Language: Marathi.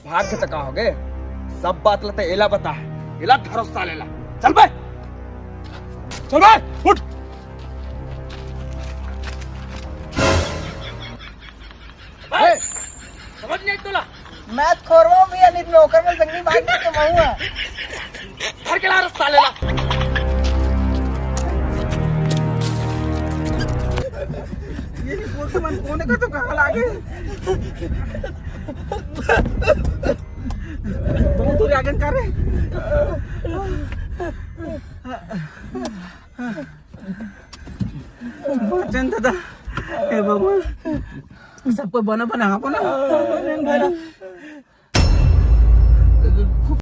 भाग घेता का हो गे सब बातला तर एला बता एला धरोस चालेला चल बाय उठ समझ नहीं तुला मैं खोरवा मी आणि नोकर में संगनी भाग के कमाऊंगा धर के ला रस चालेला ये बोलते मन कोने का तो कहाँ लागे बहुत दूर आगे कर रहे बचन दादा हे भगवान सबको बना बना आपो ना